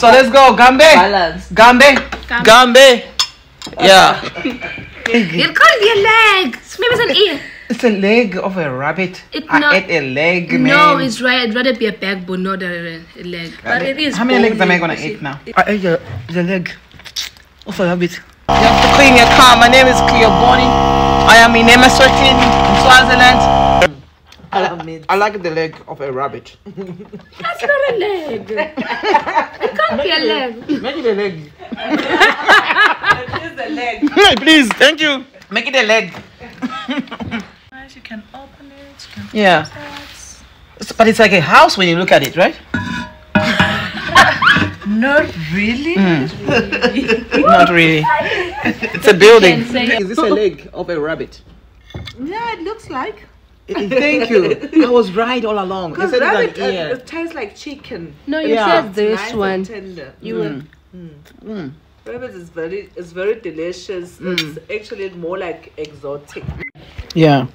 So let's go. Gambe. Balance. Gambe. Yeah. It can't be a leg. Maybe it's an ear. It's a leg of a rabbit. I ate a leg, man. No, it's right. I'd rather be a backbone, not a leg. But it is. How many legs am I gonna eat now? I ate the leg of a rabbit. You have to clean your car. My name is Cleo Bonnie. I am in ESWATINI, in Swaziland. I like the leg of a rabbit. That's not a leg. It can't be a leg. Make it a leg. It is a leg. Please, thank you. Make it a leg. You can open it. Yeah. But it's like a house when you look at it, right? Not really. Not really. It's a building. Is this a leg of a rabbit? Yeah, it looks like. Thank you. I was right all along. Because rabbit, it tastes like chicken. No, you said this nice one. And tender. Rabbit is very delicious. It's actually more like exotic. Yeah.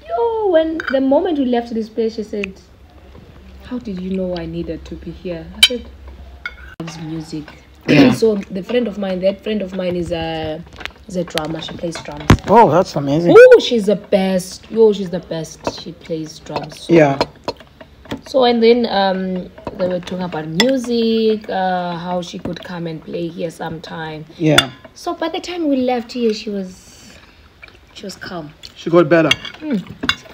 Yo, when the moment we left this place, she said, "How did you know I needed to be here?" I said, "Loves music." Yeah. So that friend of mine is a drummer. She plays drums. Oh, that's amazing. Oh, she's the best. Yo, she's the best. She plays drums. Yeah. So and then they were talking about music, how she could come and play here sometime. Yeah. So by the time we left here, she was calm. She got better. So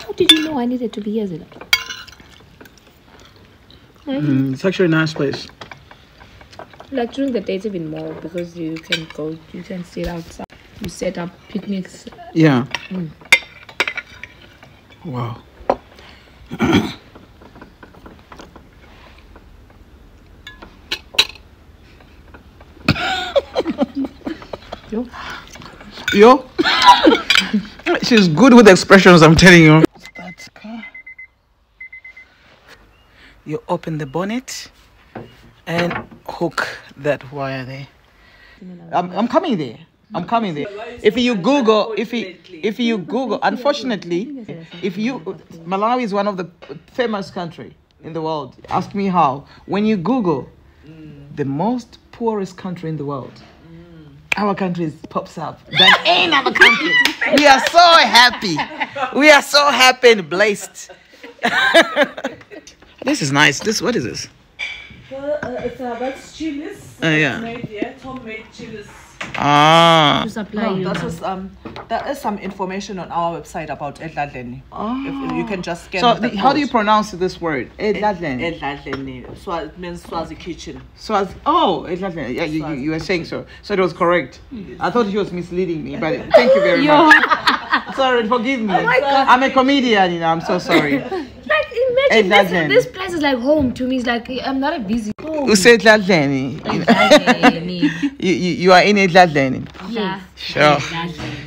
how did you know I needed to be here, Zila? It's actually a nice place. Like during the day, it's even more because you can sit outside. You set up picnics. Yeah. Wow. Yo. She's good with expressions, I'm telling you. That's car. You open the bonnet and hook that wire there. I'm coming there. I'm coming there. If you Google, unfortunately, Malawi is one of the famous country in the world. Ask me how. When you Google the most poorest country in the world, our country pops up than any other country. We are so happy. We are so happy and blessed. This is nice. What is this? That's chilies. Yeah. Homemade chilies. To supply you. There is some information on our website about Edladleni. If you can just get. So how do you pronounce this word? Edladleni. Edladleni. So it means Swazi kitchen. Edladleni. Yeah, you were saying so. So it was correct. Yes. I thought she was misleading me, but thank you very much. Sorry, forgive me. Oh my God. I'm a comedian, I'm so sorry. Like imagine this place is like home to me. It's like I'm not a busy home. You say Edladleni. You are in Edladleni. Yeah. Sure.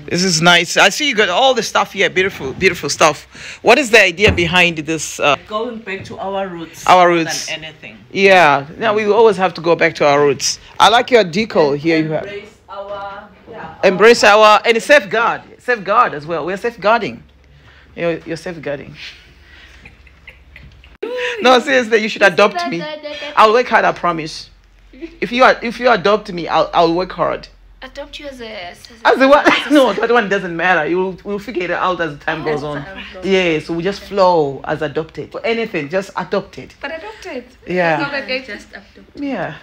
This is nice. I see you got all the stuff here. Beautiful, beautiful stuff. What is the idea behind this? Going back to our roots. Our roots. Than anything. Yeah. Now we always have to go back to our roots. I like your decal here. You have. Embrace our and safeguard as well. We're safeguarding. You're safeguarding. No, seriously, you should adopt me. I'll work hard. I promise. If you adopt me, I'll work hard. Adopt you as a what? No, that one doesn't matter. We'll figure it out as the time goes on. Yeah, so we just flow as adopted. For anything, just adopt it. But adopted. Yeah. Not that they just adopt. Yeah.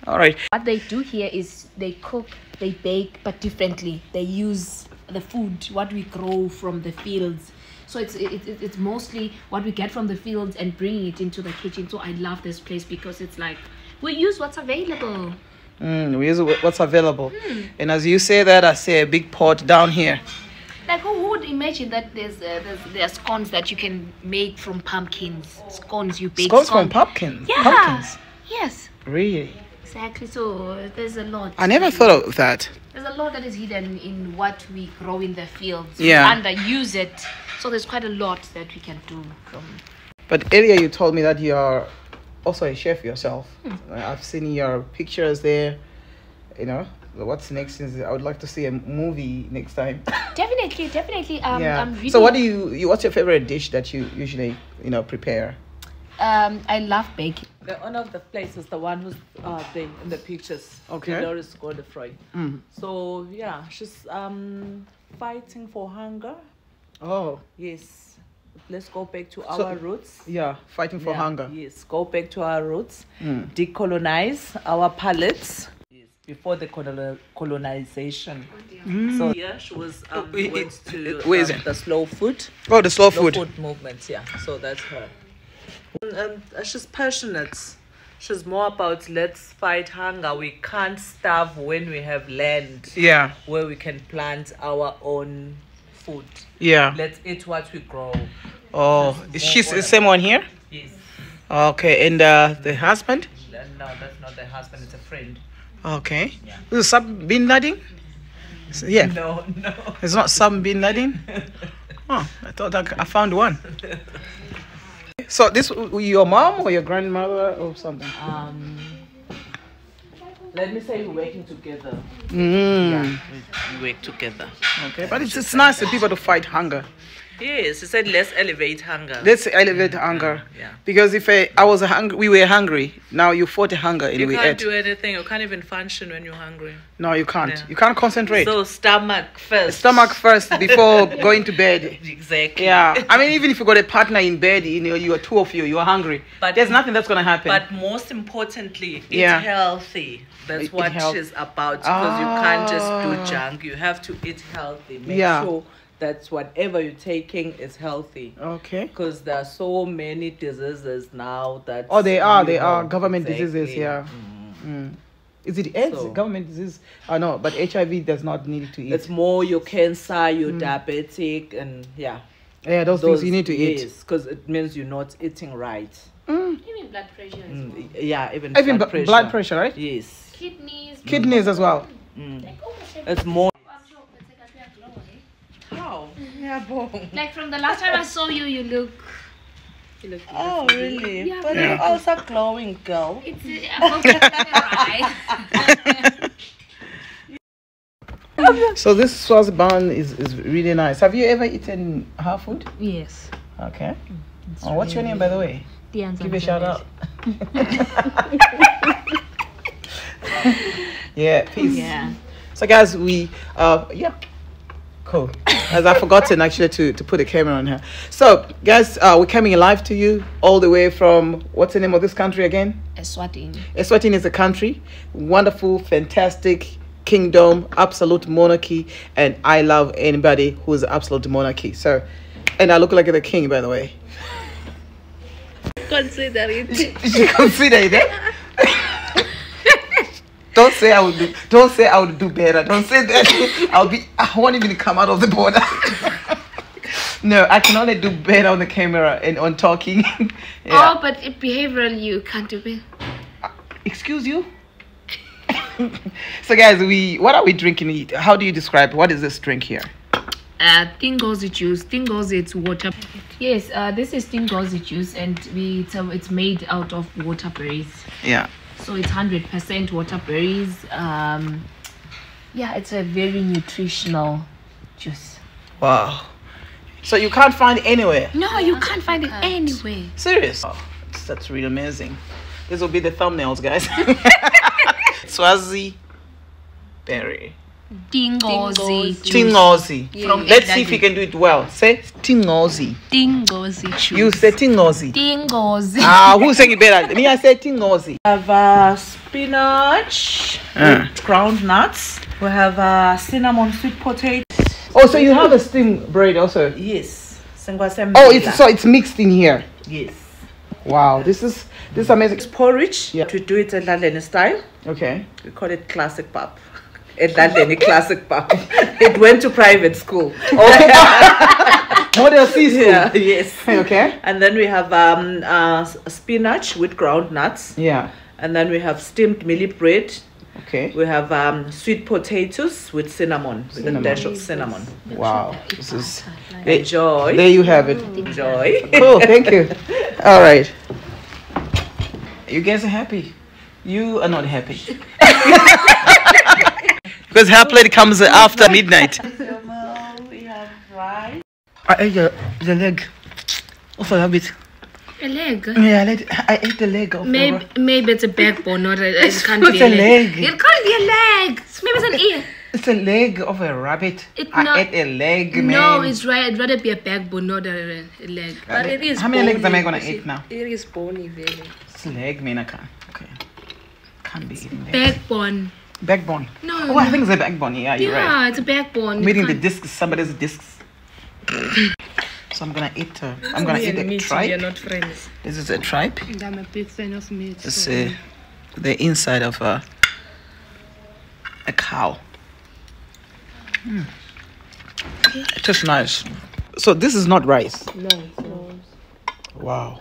All right. What they do here is they cook, they bake, but differently. They use the food, what we grow from the fields. So it's mostly what we get from the fields and bring it into the kitchen. So I love this place because it's like we use what's available. We use what's available. And as you say that, I say a big pot down here. Like who would imagine that there's scones that you can make from pumpkins? Scones you bake. Scones from pumpkins? Yeah. Pumpkins? Yes. Really? Exactly. So there's a lot. I never thought of that. There's a lot that is hidden in what we grow in the fields. Yeah. We underuse it. So there's quite a lot that we can do from. But earlier you told me that you are also a chef yourself. I've seen your pictures there. What's next is I would like to see a movie next time. Definitely. Yeah. I'm really... So what's your favorite dish that you usually prepare? I love baking. The owner of the place is the one who's there in the pictures. Okay. Dolores Godefroy. So yeah, she's fighting for hunger. Oh, Yes. Let's go back to our roots. yeah, fighting for hunger. Yes, go back to our roots. Decolonize our palates. Yes, before the colonization. So yeah, she was went to where is it? the slow food. Oh, the slow food. Food movement, yeah. So that's her. And she's passionate. She's more about let's fight hunger. We can't starve when we have land. Yeah, Where we can plant our own food. yeah. Let's eat what we grow. Oh, is she the same one here? Yes. Okay, and the husband? No, that's not the husband. It's a friend. Okay. Yeah. This is Sam Bin Laden? Yeah. No. It's not Sam Bin Laden? Oh, I thought I found one. So this your mom or your grandmother or something? Let me say we're working together. Mm. We work together. Okay, but it's nice for people to fight hunger. Yes, he said let's elevate hunger. Let's elevate hunger. Yeah. Because if I was hungry, we were hungry. Now you fought hunger and You we can't ate. do anything. You can't even function when you're hungry. No, you can't. Yeah. You can't concentrate. So stomach first. Stomach first before going to bed. Exactly. Yeah, I mean, even if you got a partner in bed, you are two of you are hungry. But There's nothing that's gonna happen. But most importantly, eat Yeah. healthy. That's Eat what health. she's about. Because you can't just do junk. You have to eat healthy. Make Yeah. sure that whatever you're taking is healthy. Okay. Because there are so many diseases now that. Oh, they are know, government exactly. diseases. Yeah. Is it AIDS? So- Government disease? Oh no, but HIV does not need to eat. It's more your cancer, your diabetic, and yeah. Yeah, those things you need to eat. Yes, because it means you're not eating right. Even blood pressure as well. Yeah, even Blood pressure, right? Yes. Kidneys. Kidneys as well. It's more. How? Yeah, Like from the last time I saw you, you look. Oh, really? Yeah, But you're also glowing, girl. It's right. So this sauce bun is really nice. Have you ever eaten her food? Yes. Okay. Oh, what's your name, by the way? Give a shout out. Yeah, peace. Yeah. So guys, we yeah, cool. As I've forgotten actually to put a camera on her. So guys, we're coming live to you all the way from, what's the name of this country again? Eswatini. Eswatini is a country, wonderful, fantastic kingdom, absolute monarchy, and I love anybody who's absolute monarchy. So, and I look like the king, by the way. Consider it. You consider it, eh? Don't say I would do. Don't say I would do better. Don't say that. I won't even come out of the border. No, I can only do better on the camera and on talking. Yeah. Oh, but behavioral, you can't do it. Excuse you. So guys, what are we drinking? How do you describe what is this drink here? Tingozi juice. Tingozi, it's water. Yes, this is Tingozi juice, and it's made out of water berries. Yeah. So it's 100% water berries. Yeah, it's a very nutritional juice. Wow. So you can't find it anywhere? No, you can't find it anywhere. Serious? Oh, that's really amazing. This will be the thumbnails, guys. Swazi berry. Tingozi. Tingozi. Yeah. Let's see if you can do it well. Say Tingozi. Tingozi juice. You say Tingozi. Tingozi. Who's saying it better? Me, I say Tingozi. We have spinach with ground nuts. We have cinnamon sweet potato. Oh, so you have a steamed bread also? Yes. Oh, it's mixed in here. Yes. Wow, this is amazing. It's porridge. Yeah. To do it at Laleni style. Okay. We call it classic pap. At Laleni classic pap. It went to private school. Model C school. Yeah, yes. Okay. And then we have spinach with ground nuts. Yeah. And then we have steamed millet bread. Okay. We have sweet potatoes with cinnamon, with a dash of cinnamon. Wow. This is. Enjoy. There you have it. Enjoy. Cool. Thank you. All right. You guys are happy. You are not happy. Because her plate comes after midnight. We have rice. The leg. Also have it. A leg. Yeah, I ate the leg of Maybe it's a backbone, not a. It can't be a leg. It can't be a leg. Maybe it's an ear. It's a leg of a rabbit. I ate a leg, man. No, it's right. I'd rather be a backbone, not a leg. But it is. How many legs am I gonna eat now? It is bony, really. It's a leg, man. I can't. Okay. Can't be eating legs. Backbone. Backbone. No. Oh, I think it's a backbone. Yeah, you're right. Yeah, it's a backbone. Meeting the discs, somebody's discs. So I'm gonna eat. I'm gonna eat a tripe. We are not friends. This is a tripe. I'm a big fan of meat. It's the inside of a cow. It tastes nice. So this is not rice. No, no. Wow.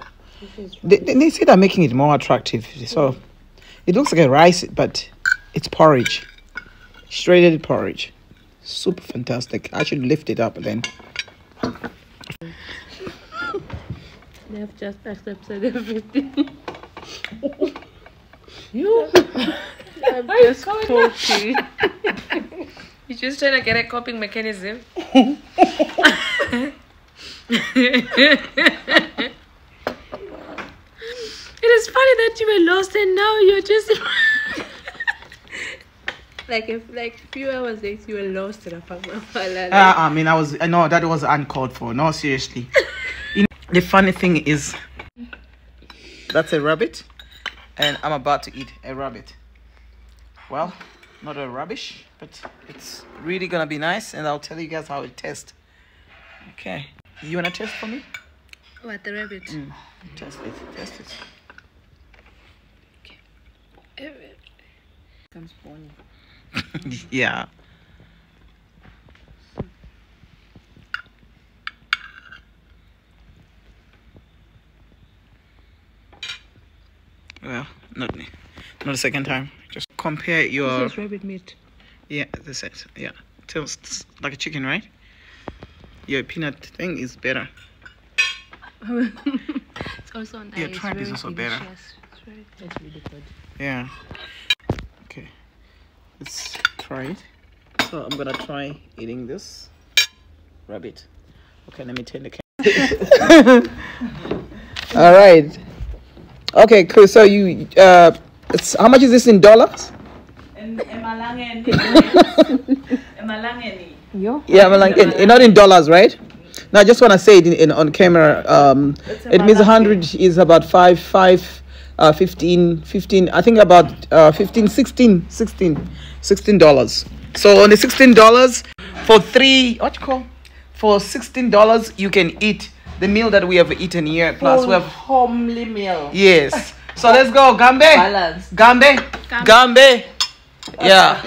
They say they're making it more attractive. So it looks like a rice, but it's porridge. Shredded porridge. Super fantastic. I should lift it up then. They have just accepted everything. You? I'm just talking. You're just trying to get a coping mechanism. It is funny that you were lost and now you're just like a few hours later you were lost in a I mean, I know that was uncalled for. No, seriously. The funny thing is, that's a rabbit, and I'm about to eat a rabbit. Well, not a rubbish, but it's really gonna be nice, and I'll tell you guys how it tastes. Okay, you wanna taste for me? What, the rabbit? Taste it. Okay. Comes bony. Yeah. Well, not a second time. Just compare your. This is rabbit meat. Yeah, this is yeah. Tastes like a chicken, right? Your peanut thing is better. It's also nice. Your tripe is also better. That's really good. Yeah. Okay. Let's try it. So I'm gonna try eating this rabbit. Okay, let me turn the camera. All right. Okay, cool. So you, it's how much is this in dollars? Yeah, not in dollars, right? No, I just want to say it on camera. It means 100 is about 15. I think about $16. So on the $16 for $16 you can eat the meal that we have eaten here. Plus we have homely meal. Yes. So let's go, Gambe. Balance. Gambe. Yeah.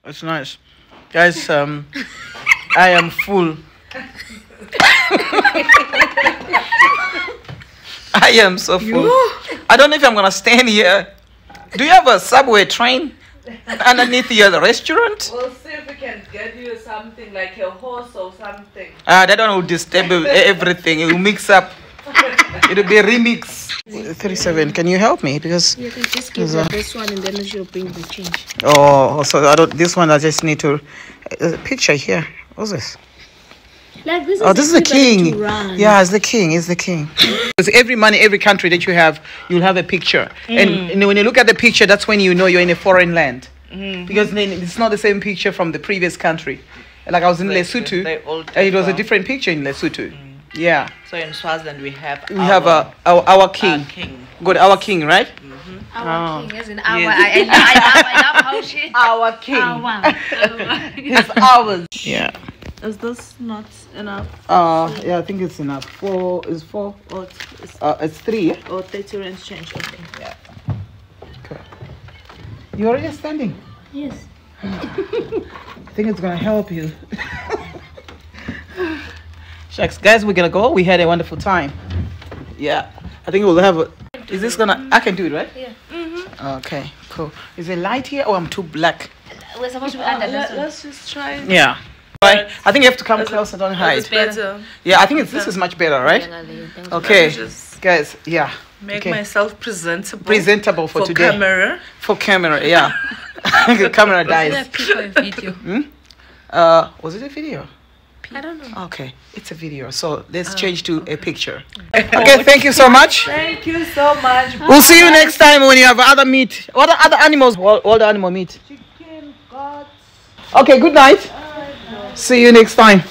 It's nice, guys. I am full. I am so full. I don't know if I'm gonna stand here. Do you have a subway train underneath your restaurant? We'll see if we can get you something like a horse or something. That one will disturb everything. It will mix up. It'll be a remix. 37. Can you help me? Because you can just give her this one and then she'll bring the change. Oh, so I don't. This one I just need to. Picture here. What's this? Like this is this is the king. Yeah, it's the king. It's the king. Because every country that you have, you'll have a picture. And when you look at the picture, that's when you know you're in a foreign land. Because then it's not the same picture from the previous country. Like I was in Lesotho, and it was a different picture in Lesotho. Yeah. So in Swaziland we have our king. Good, our king, right? Our king, as in our. I love how she. Our king. It's ours. Yeah. Is this not enough? Yeah, I think it's enough. 4 is 4. Or it's 3. Yeah? or 30 rands change, okay. Yeah. Okay. You're already standing. Yes. I think it's gonna help you. Shucks, guys, we're gonna go. We had a wonderful time. Yeah, I think we'll have. Is this gonna? I can do it, right? Yeah. Okay, cool. Is it light here or I'm too black? We're supposed to be under. Let's just try. Yeah. Right. I think you have to come closer. Don't hide. It's better. Yeah, I think this is much better, right? Okay, guys. Yeah. Make myself presentable. Presentable for today. Camera. For camera, yeah. The camera dies. Video. Was it a video? I don't know. Okay, it's a video. So let's change to a picture. Okay, thank you so much. Thank you so much. We'll see you next time when you have other meat. What are other animals? All the animal meat. Chicken, goats. Okay, good night. See you next time.